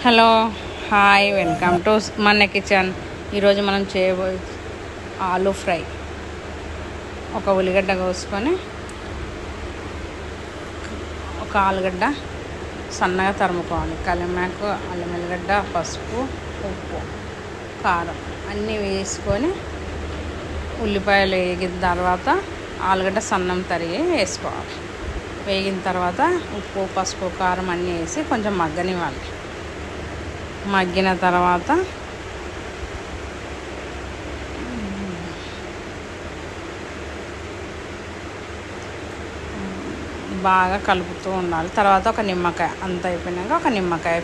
Hello hi welcome to మన kitchen. ఈరోజు మనం చేయబోయే ఆలూ ఫ్రై. ఒక ఉల్లిగడ్డ కోసుకొని ఒక ఆలుగడ్డ సన్నగా తరుముకోవాలి. కలిమాకు, అల్లం వెల్లిగడ్డ, పసుపు, ఉప్పు, కారం అన్నీ వేసుకొని ఉల్లిపాయలు వేగిన తర్వాత ఆలుగడ్డ సన్నం తరిగి వేసుకోవాలి. వేగిన తర్వాత ఉప్పు, పసుపు, కారం అన్నీ వేసి కొంచెం మగ్గనివ్వాలి. మగ్గిన తర్వాత బాగా కలుపుతూ ఉండాలి. తర్వాత ఒక నిమ్మకాయ, అంత అయిపోయినాక ఒక నిమ్మకాయ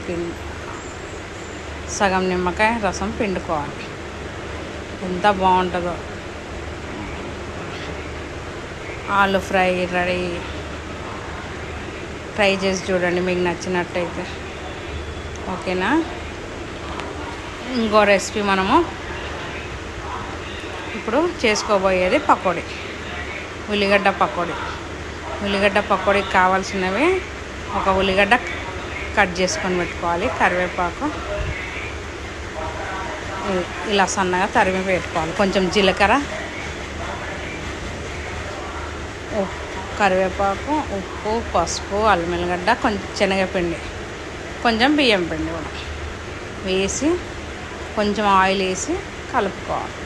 సగం నిమ్మకాయ రసం పిండుకోవాలి. ఎంత బాగుంటుందో. ఆలు ఫ్రై రెడీ. ట్రై చేసి చూడండి మీకు నచ్చినట్టయితే. ఓకేనా. ఇంకో రెసిపీ మనము ఇప్పుడు చేసుకోబోయేది పకోడీ, ఉల్లిగడ్డ పకోడీ. ఉల్లిగడ్డ పకోడీకి కావాల్సినవి ఒక ఉల్లిగడ్డ కట్ చేసుకొని పెట్టుకోవాలి. కరివేపాకు ఇలా సన్నగా తరిమి పెట్టుకోవాలి. కొంచెం జీలకర్ర, కరివేపాకు, ఉప్పు, పసుపు, అల్లం వెల్లిగడ్డ, కొంచెం శనగపిండి, కొంచెం బియ్యం పిండి కూడా వేసి కొంచెం ఆయిల్ వేసి కలుపుకోవాలి.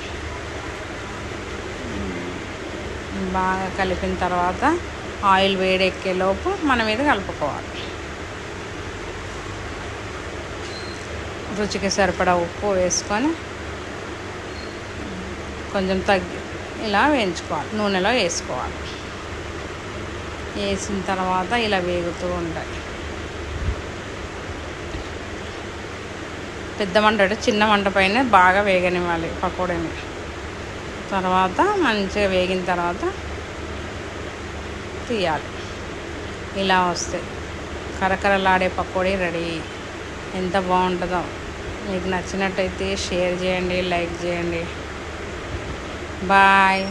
బాగా కలిపిన తర్వాత ఆయిల్ వేడెక్కేలోపు మనం ఇది కలుపుకోవాలి. రుచికి సరిపడా ఉప్పు వేసుకొని కొంచెం ఇలా వేయించుకోవాలి. నూనెలో వేసుకోవాలి. వేసిన తర్వాత ఇలా వేగుతూ ఉంటాయి. పెద్ద మంట, చిన్న మంట పైన బాగా వేగనివ్వాలి పకోడీని. తర్వాత మంచిగా వేగిన తర్వాత తీయాలి. ఇలా వస్తే కరకరలాడే పకోడీ రెడీ. ఎంత బాగుంటుందో. మీకు నచ్చినట్టయితే షేర్ చేయండి, లైక్ చేయండి. బాయ్.